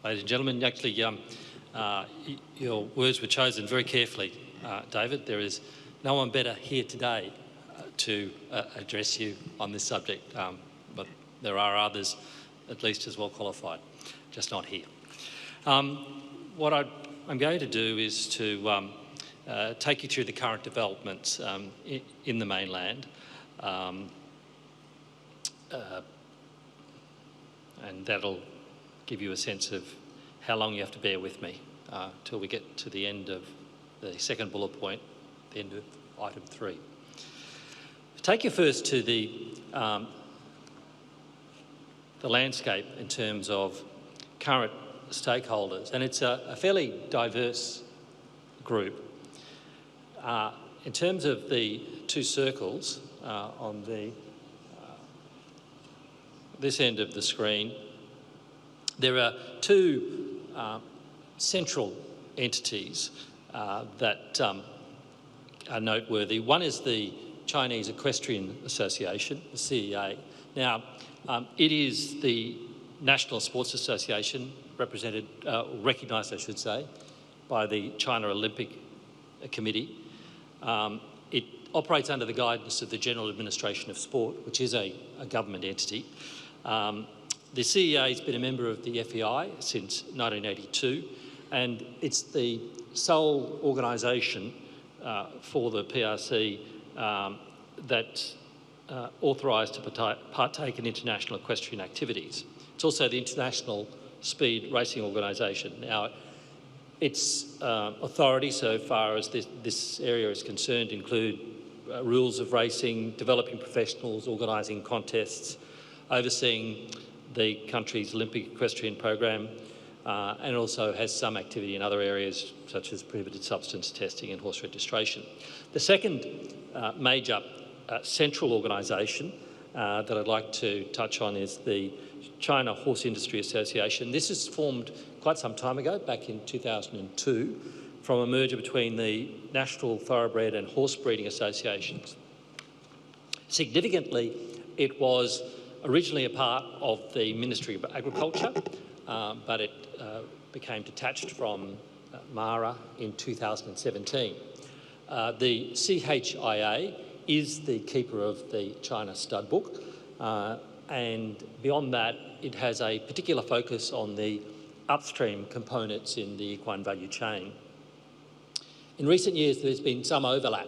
Ladies and gentlemen, actually, your words were chosen very carefully, David. There is no one better here today to address you on this subject, but there are others at least as well qualified, just not here. What I'm going to do is to take you through the current developments in the mainland, and that'll give you a sense of how long you have to bear with me till we get to the end of the second bullet point, the end of item 3. Take you first to the landscape in terms of current stakeholders, and it's a fairly diverse group. In terms of the two circles on this end of the screen, there are two central entities that are noteworthy. One is the Chinese Equestrian Association, the CEA. Now, it is the National Sports Association represented, recognised, I should say, by the China Olympic Committee. It operates under the guidance of the General Administration of Sport, which is a government entity. The CEA has been a member of the FEI since 1982, and it's the sole organisation for the PRC that's authorised to partake in international equestrian activities. It's also the International Speed Racing Organisation. Now, its authority so far as this area is concerned include rules of racing, developing professionals, organising contests, overseeing the country's Olympic equestrian program, and also has some activity in other areas such as prohibited substance testing and horse registration. The second major central organisation that I'd like to touch on is the China Horse Industry Association. This is formed quite some time ago, back in 2002, from a merger between the National Thoroughbred and Horse Breeding Associations. Significantly, it was originally a part of the Ministry of Agriculture, but it became detached from MARA in 2017. The CHIA is the keeper of the China Stud Book, and beyond that, it has a particular focus on the upstream components in the equine value chain. In recent years, there's been some overlap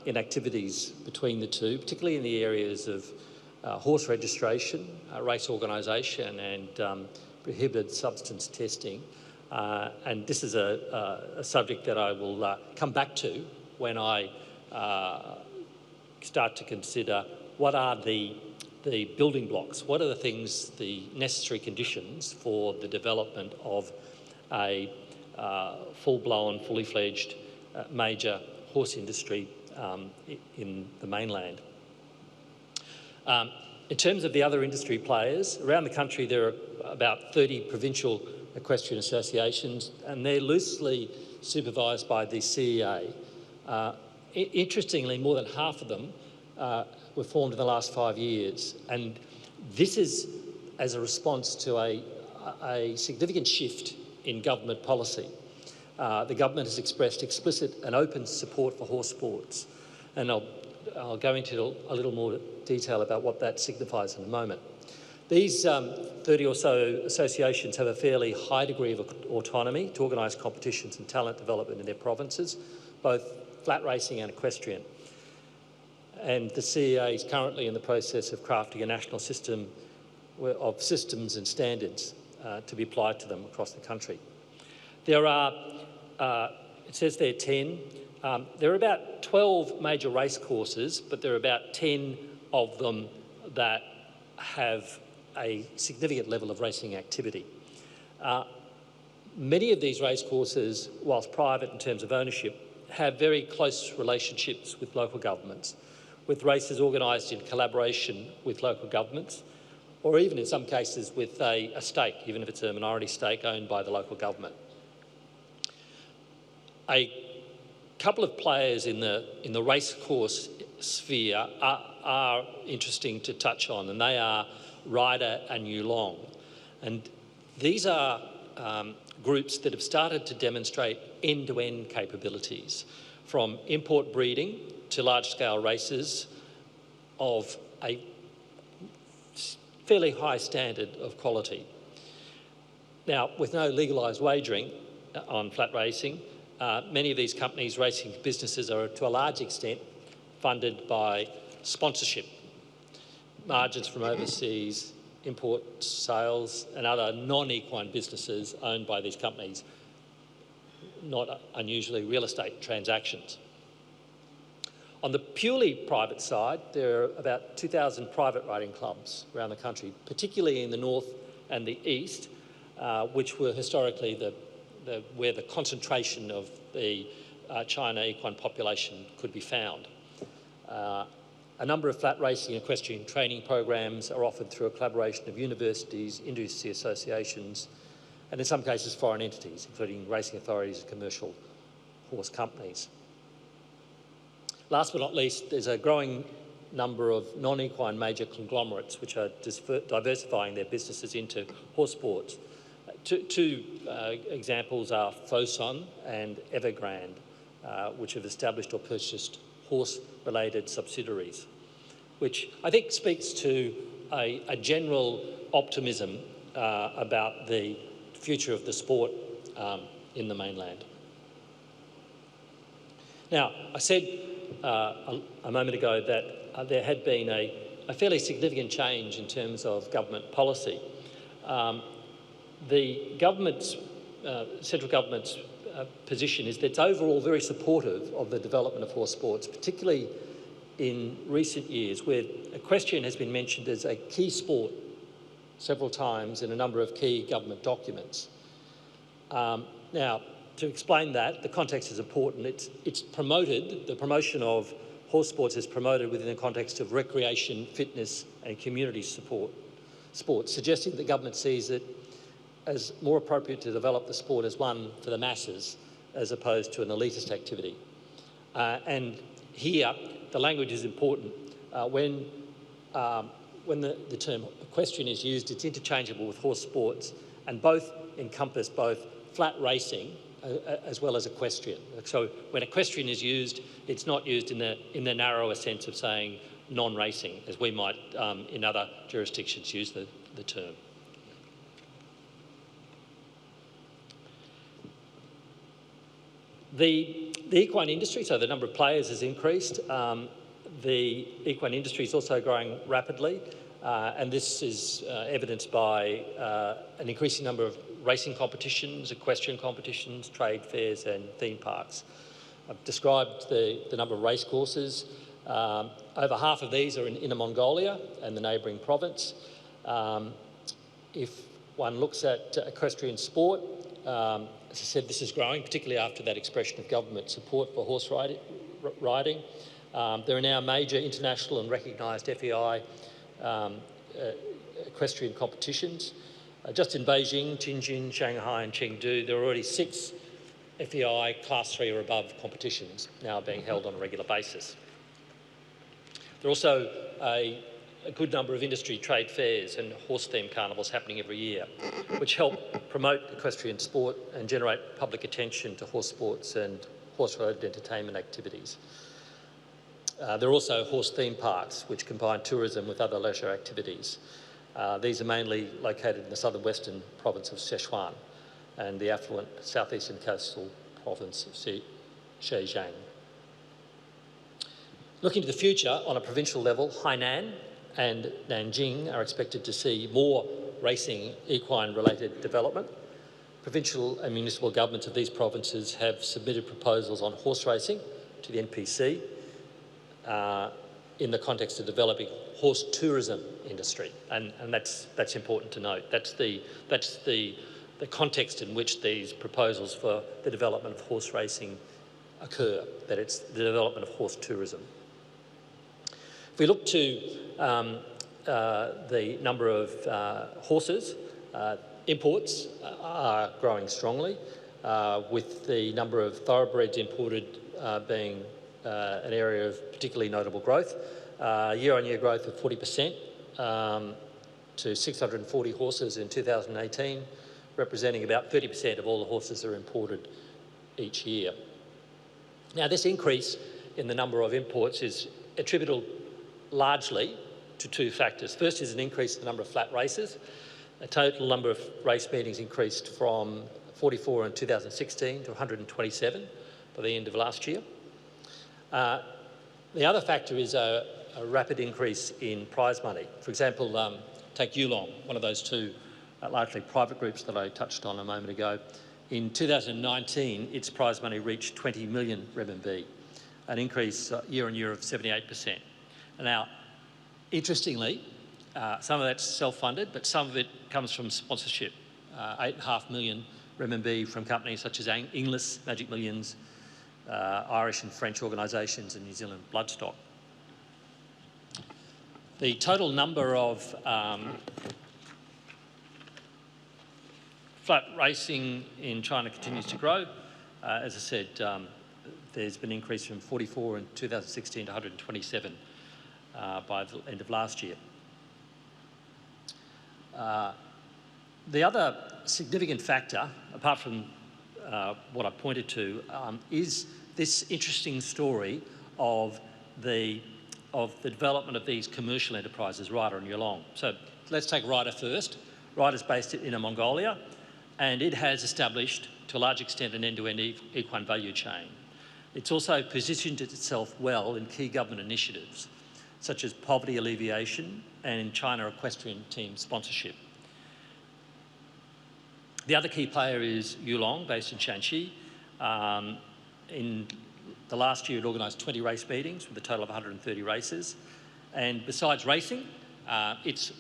in activities between the two, particularly in the areas of horse registration, race organisation and prohibited substance testing. And this is a subject that I will come back to when I start to consider what are the building blocks, what are the things, the necessary conditions for the development of a full-blown, fully fledged major horse industry in the mainland. In terms of the other industry players, around the country there are about 30 provincial equestrian associations, and they're loosely supervised by the CEA. Interestingly, more than half of them were formed in the last 5 years, and this is as a response to a significant shift in government policy. The government has expressed explicit and open support for horse sports, and I'll go into a little more detail about what that signifies in a moment. These 30 or so associations have a fairly high degree of autonomy to organise competitions and talent development in their provinces, both flat racing and equestrian. And the CEA is currently in the process of crafting a national system of systems and standards to be applied to them across the country. There are, it says there 10, there are about 12 major race courses, but there are about 10 of them that have a significant level of racing activity. Many of these race courses, whilst private in terms of ownership, have very close relationships with local governments, with races organised in collaboration with local governments, or even in some cases with a stake, even if it's a minority stake owned by the local government. A couple of players in the race course sphere are interesting to touch on, and they are Ryder and Yulong. And these are groups that have started to demonstrate end-to-end capabilities, from import breeding to large-scale races of a fairly high standard of quality. Now, with no legalised wagering on flat racing, many of these companies' racing businesses are to a large extent funded by sponsorship, margins from overseas, import sales and other non-equine businesses owned by these companies, not unusually real estate transactions. On the purely private side, there are about 2,000 private riding clubs around the country, particularly in the north and the east, which were historically where the concentration of the China equine population could be found. A number of flat racing and equestrian training programs are offered through a collaboration of universities, industry associations, and in some cases foreign entities, including racing authorities and commercial horse companies. Last but not least, there's a growing number of non-equine major conglomerates which are diversifying their businesses into horse sports. Two examples are Fosun and Evergrande, which have established or purchased horse-related subsidiaries, which I think speaks to a general optimism about the future of the sport in the mainland. Now, I said a moment ago that there had been a fairly significant change in terms of government policy. The government's, central government's position is that it's overall very supportive of the development of horse sports, particularly in recent years, where equestrian has been mentioned as a key sport several times in a number of key government documents. Now, to explain that, the context is important. It's promoted, the promotion of horse sports is promoted within the context of recreation, fitness and community sports, suggesting that the government sees it as more appropriate to develop the sport as one for the masses as opposed to an elitist activity. And here, the language is important. When the term equestrian is used, it's interchangeable with horse sports, and both encompass both flat racing as well as equestrian. So when equestrian is used, it's not used in the narrower sense of saying non-racing, as we might in other jurisdictions use the term. The equine industry, so the number of players has increased. The equine industry is also growing rapidly, and this is evidenced by an increasing number of racing competitions, equestrian competitions, trade fairs and theme parks. I've described the number of race courses. Over half of these are in Inner Mongolia and the neighbouring province. If one looks at equestrian sport, as I said, this is growing, particularly after that expression of government support for horse riding. There are now major international and recognised FEI equestrian competitions. Just in Beijing, Tianjin, Shanghai and Chengdu, there are already 6 FEI Class 3 or above competitions now being held on a regular basis. There are also a good number of industry trade fairs and horse-themed carnivals happening every year, which help promote equestrian sport and generate public attention to horse sports and horse-related entertainment activities. There are also horse theme parks, which combine tourism with other leisure activities. These are mainly located in the southern western province of Sichuan and the affluent southeastern coastal province of Zhejiang. Looking to the future, on a provincial level, Hainan and Nanjing are expected to see more racing equine-related development. Provincial and municipal governments of these provinces have submitted proposals on horse racing to the NPC in the context of developing horse tourism industry, and that's important to note. That's the context in which these proposals for the development of horse racing occur, that it's the development of horse tourism. If we look to the number of horses, imports are growing strongly, with the number of thoroughbreds imported being an area of particularly notable growth. Year-on-year growth of 40% to 640 horses in 2018, representing about 30% of all the horses that are imported each year. Now, this increase in the number of imports is attributable largely to two factors. First is an increase in the number of flat races. The total number of race meetings increased from 44 in 2016 to 127 by the end of last year. The other factor is a rapid increase in prize money. For example, take Yulong, one of those two largely private groups that I touched on a moment ago. In 2019, its prize money reached 20 million renminbi, an increase year on year of 78%. Now, interestingly, some of that's self-funded, but some of it comes from sponsorship, 8.5 million renminbi from companies such as Inglis, Magic Millions, Irish and French organisations, and New Zealand Bloodstock. The total number of flat racing in China continues to grow. As I said, there's been an increase from 44 in 2016 to 127 by the end of last year. The other significant factor, apart from what I pointed to, is this interesting story of the development of these commercial enterprises, Ryder and Yulong. So let's take Ryder first. Ryder's based in Inner Mongolia, and it has established, to a large extent, an end-to-end equine value chain. It's also positioned itself well in key government initiatives, such as poverty alleviation and China equestrian team sponsorship. The other key player is Yulong, based in Shanxi. In the last year, it organised 20 race meetings with a total of 130 races. And besides racing, it's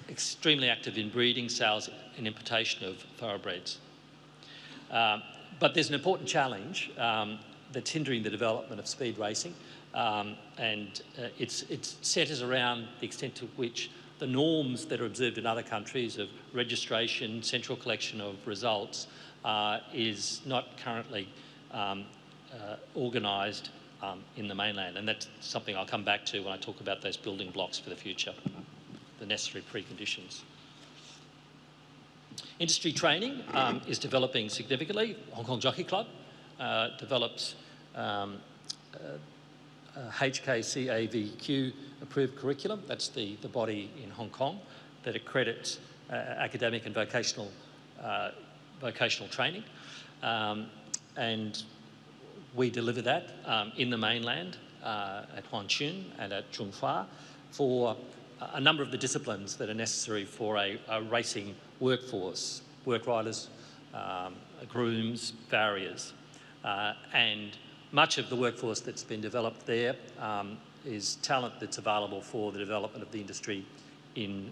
extremely active in breeding, sales and importation of thoroughbreds. But there's an important challenge that's hindering the development of speed racing, and it centres around the extent to which the norms that are observed in other countries of registration, central collection of results, is not currently organised in the mainland. And that's something I'll come back to when I talk about those building blocks for the future, the necessary preconditions. Industry training is developing significantly. Hong Kong Jockey Club develops HKCAVQ approved curriculum. That's the body in Hong Kong that accredits academic and vocational training. And we deliver that in the mainland at Huanchun and at Zhongfa for a number of the disciplines that are necessary for a racing workforce, work riders, grooms, farriers. And much of the workforce that's been developed there is talent that's available for the development of the industry in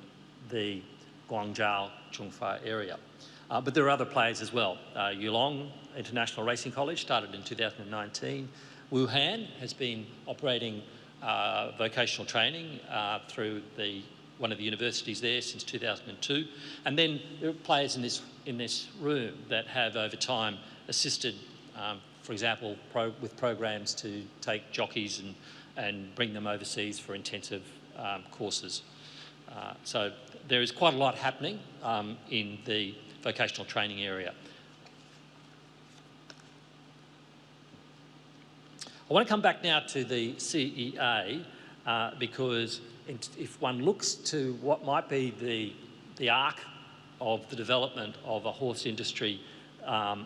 the Guangzhou, Zhongfa area. But there are other players as well. Yulong International Racing College started in 2019. Wuhan has been operating vocational training through one of the universities there since 2002. And then there are players in this room that have over time assisted, for example, with programs to take jockeys and bring them overseas for intensive courses. So there is quite a lot happening in the vocational training area. I want to come back now to the CEA because if one looks to what might be the arc of the development of a horse industry, a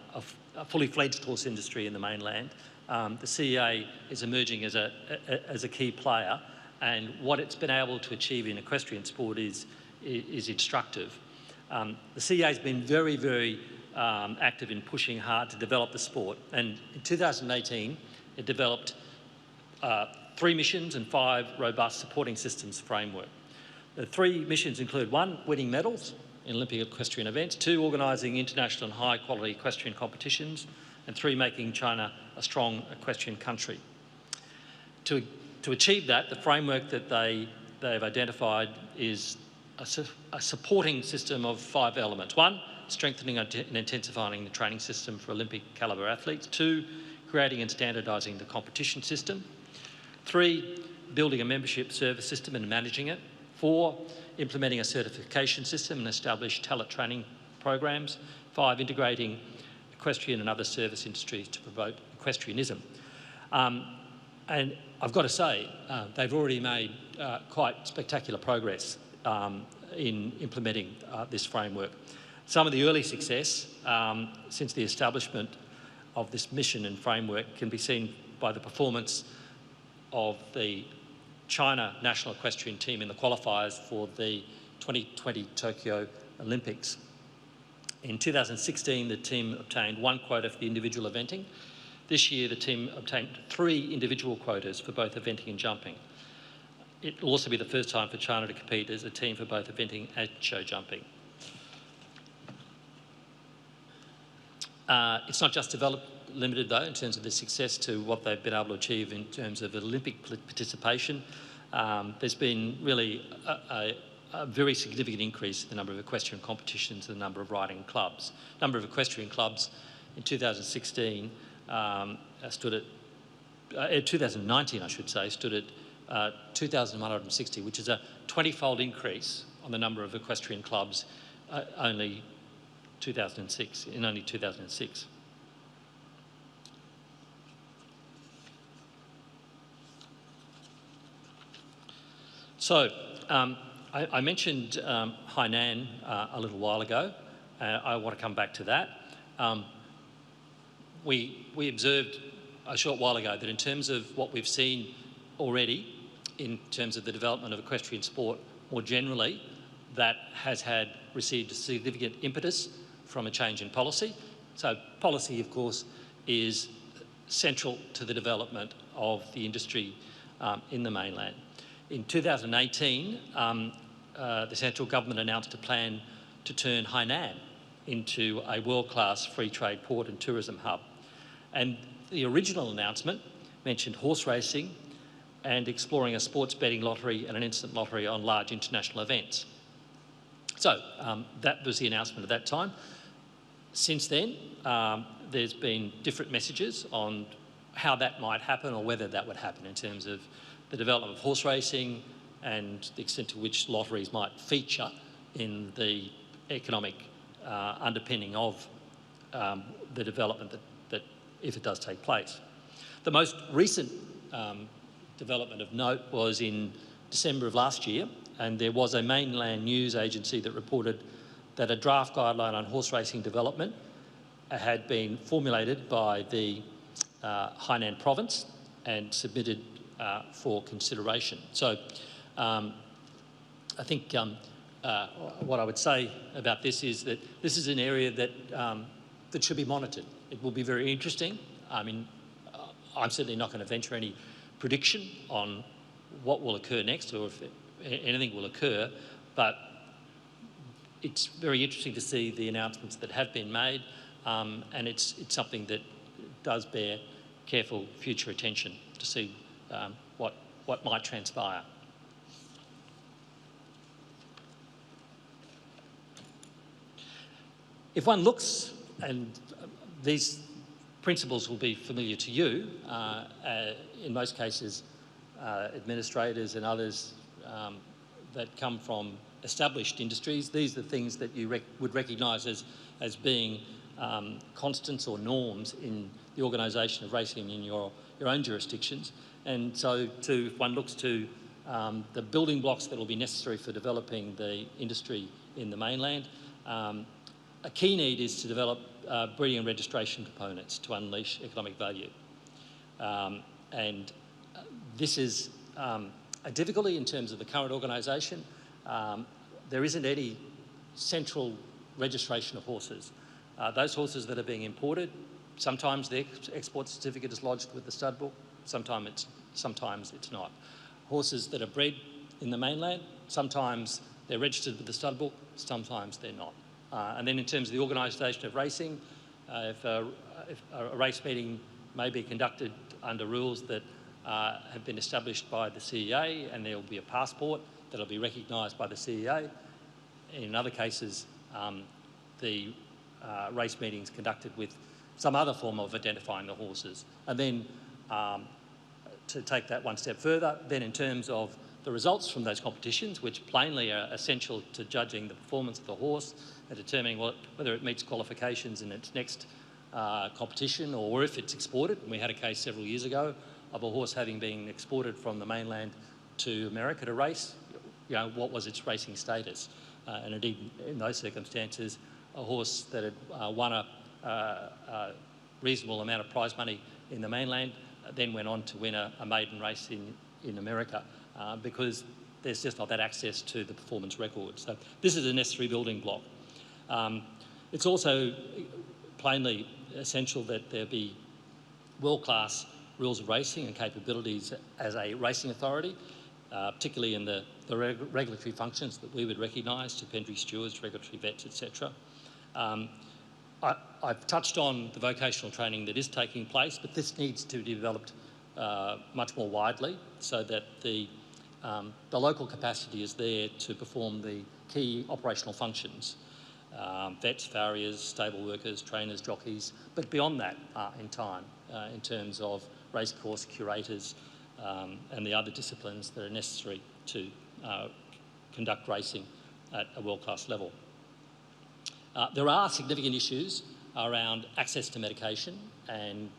fully fledged horse industry in the mainland, the CEA is emerging as a key player, and what it's been able to achieve in equestrian sport is instructive. The CEA has been very, very active in pushing hard to develop the sport, and in 2018 it developed 3 missions and 5 robust supporting systems framework. The 3 missions include 1, winning medals in Olympic equestrian events, 2, organising international and high-quality equestrian competitions, and 3, making China a strong equestrian country. To achieve that, the framework that they've identified is a supporting system of 5 elements. 1, strengthening and intensifying the training system for Olympic calibre athletes. 2, creating and standardising the competition system. 3, building a membership service system and managing it. 4, implementing a certification system and establish talent training programs. 5, integrating equestrian and other service industries to promote equestrianism. And I've got to say, they've already made quite spectacular progress in implementing this framework. Some of the early success since the establishment of this mission and framework can be seen by the performance of the China national equestrian team in the qualifiers for the 2020 Tokyo Olympics. In 2016, the team obtained 1 quota for the individual eventing. This year, the team obtained 3 individual quotas for both eventing and jumping. It will also be the first time for China to compete as a team for both eventing and show jumping. It's not just limited, though, in terms of the success to what they've been able to achieve in terms of Olympic participation. There's been really a very significant increase in the number of equestrian competitions and the number of riding clubs. The number of equestrian clubs in 2016 stood at 2019, I should say, stood at 2,160, which is a 20-fold increase on the number of equestrian clubs in only 2006. So, I mentioned Hainan a little while ago. I want to come back to that. We observed a short while ago that in terms of what we've seen already in terms of the development of equestrian sport more generally, that has received a significant impetus from a change in policy. So policy, of course, is central to the development of the industry in the mainland. In 2018, the central government announced a plan to turn Hainan into a world-class free trade port and tourism hub. And the original announcement mentioned horse racing and exploring a sports betting lottery and an instant lottery on large international events. So that was the announcement at that time. Since then, there's been different messages on how that might happen or whether that would happen in terms of the development of horse racing and the extent to which lotteries might feature in the economic underpinning of the development that if it does take place. The most recent development of note was in December of last year, and there was a mainland news agency that reported that a draft guideline on horse racing development had been formulated by the Hainan province and submitted for consideration. So I think what I would say about this is that this is an area that that should be monitored. It will be very interesting. I mean, I'm certainly not going to venture any prediction on what will occur next or if anything will occur, but it's very interesting to see the announcements that have been made, and it's something that does bear careful future attention to see what might transpire. If one looks, and these principles will be familiar to you, in most cases administrators and others that come from established industries, these are things that you would recognise as being constants or norms in the organisation of racing in your own jurisdictions. And so if one looks to the building blocks that will be necessary for developing the industry in the mainland, a key need is to develop breeding and registration components to unleash economic value. And this is a difficulty in terms of the current organisation. There isn't any central registration of horses. Those horses that are being imported, sometimes the export certificate is lodged with the stud book, sometimes it's not. Horses that are bred in the mainland, sometimes they're registered with the stud book, sometimes they're not. And then in terms of the organisation of racing, if a race meeting may be conducted under rules that have been established by the CEA, and there will be a passport that will be recognised by the CEA. In other cases, the race meetings conducted with some other form of identifying the horses. And then to take that one step further, then in terms of the results from those competitions, which plainly are essential to judging the performance of the horse and determining whether it meets qualifications in its next competition or if it's exported. And we had a case several years ago of a horse having been exported from the mainland to America to race. What was its racing status? And indeed, in those circumstances, a horse that had won a reasonable amount of prize money in the mainland then went on to win a maiden race in America because there's just not that access to the performance record. So this is a necessary building block. It's also plainly essential that there be world-class rules of racing and capabilities as a racing authority, particularly in the regulatory functions that we would recognise, stipendary stewards, regulatory vets, etc. I've touched on the vocational training that is taking place, but this needs to be developed much more widely so that the local capacity is there to perform the key operational functions. Vets, farriers, stable workers, trainers, jockeys, but beyond that in time, in terms of racecourse curators and the other disciplines that are necessary to conduct racing at a world-class level. There are significant issues around access to medication and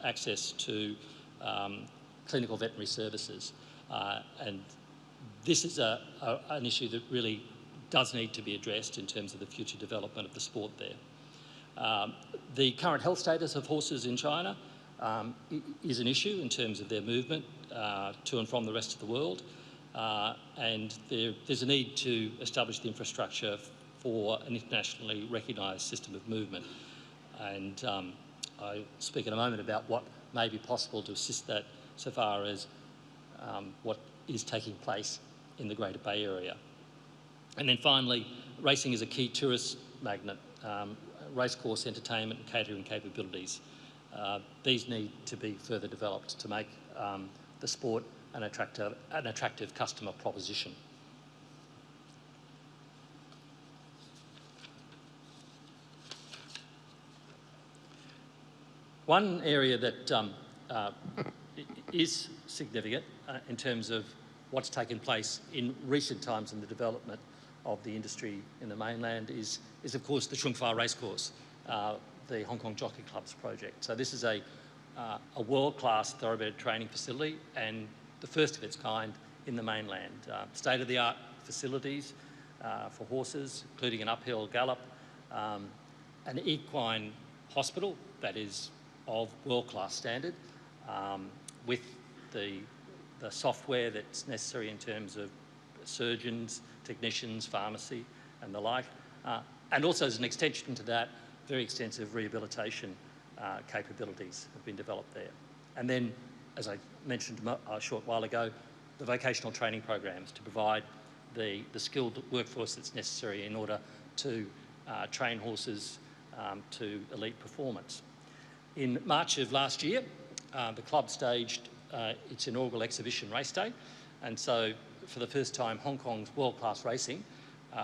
access to clinical veterinary services. And this is an issue that really does need to be addressed in terms of the future development of the sport there. The current health status of horses in China is an issue in terms of their movement to and from the rest of the world. And there's a need to establish the infrastructure for an internationally recognised system of movement. And I'll speak in a moment about what may be possible to assist that so far as what is taking place in the Greater Bay Area. And then finally, racing is a key tourist magnet. Racecourse entertainment and catering capabilities. These need to be further developed to make the sport an attractive customer proposition. One area that is significant in terms of what's taken place in recent times in the development of the industry in the mainland is of course the Chung Fa Racecourse, the Hong Kong Jockey Club's project. So this is a world-class thoroughbred training facility and the first of its kind in the mainland. State-of-the-art facilities for horses, including an uphill gallop, an equine hospital that is of world-class standard, with the software that's necessary in terms of surgeons, technicians, pharmacy and the like. And also as an extension to that, very extensive rehabilitation capabilities have been developed there. And then, as I mentioned a short while ago, the vocational training programs to provide the skilled workforce that's necessary in order to train horses to elite performance. In March of last year, the club staged its inaugural exhibition race day, and so for the first time Hong Kong's world-class racing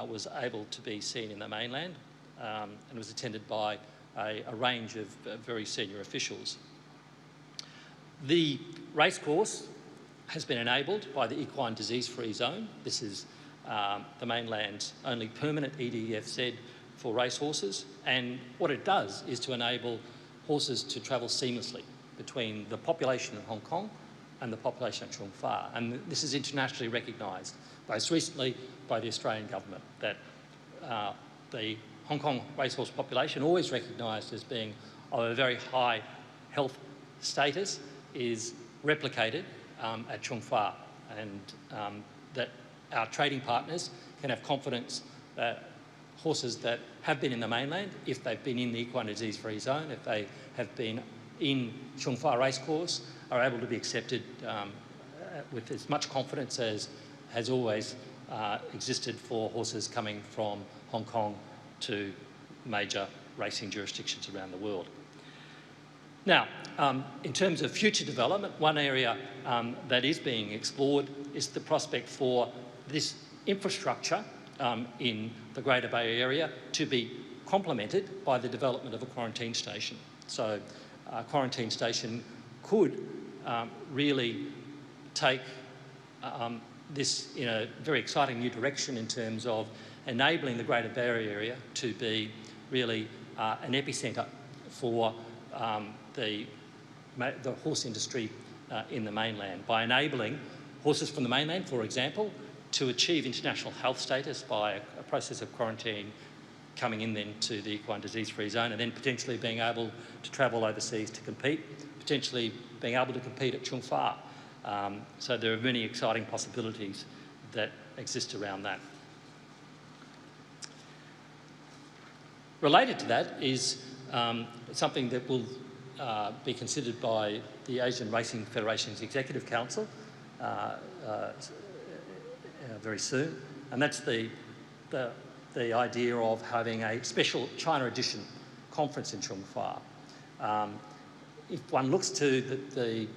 was able to be seen in the mainland and was attended by a range of very senior officials. The racecourse has been enabled by the Equine Disease-Free Zone. This is the mainland's only permanent EDFZ for racehorses, and what it does is to enable horses to travel seamlessly between the population of Hong Kong and the population of Chung Fa. And this is internationally recognised, most recently by the Australian government, that the Hong Kong racehorse population, always recognised as being of a very high health status, is replicated at Chung Fa, and that our trading partners can have confidence that horses that have been in the mainland, if they've been in the equine disease-free zone, if they have been in Chung Fa Racecourse, are able to be accepted with as much confidence as has always existed for horses coming from Hong Kong to major racing jurisdictions around the world. Now, in terms of future development, one area that is being explored is the prospect for this infrastructure in the Greater Bay Area to be complemented by the development of a quarantine station. So a quarantine station could really take this in a very exciting new direction in terms of enabling the Greater Barrier Area to be really an epicentre for the horse industry in the mainland, by enabling horses from the mainland, for example, to achieve international health status by a process of quarantine, coming in then to the equine disease-free zone, and then potentially being able to travel overseas to compete, potentially being able to compete at Chung Fa. So there are many exciting possibilities that exist around that. Related to that is something that will be considered by the Asian Racing Federation's Executive Council very soon, and that's the idea of having a special China edition conference in Chung Fa. If one looks to the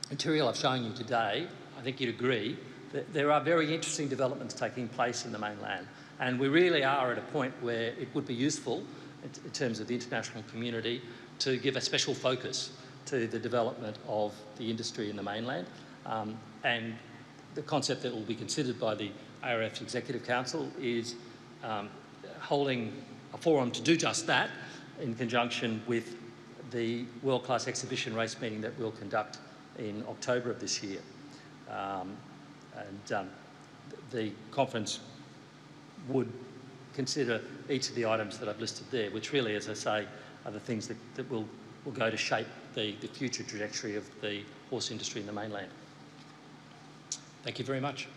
material I've shown you today, I think you'd agree that there are very interesting developments taking place in the mainland, and we really are at a point where it would be useful in terms of the international community to give a special focus to the development of the industry in the mainland. And the concept that will be considered by the ARF Executive Council is holding a forum to do just that in conjunction with the world-class exhibition race meeting that we'll conduct in October of this year. The conference would consider each of the items that I've listed there, which really, as I say, are the things that will go to shape the future trajectory of the horse industry in the mainland. Thank you very much.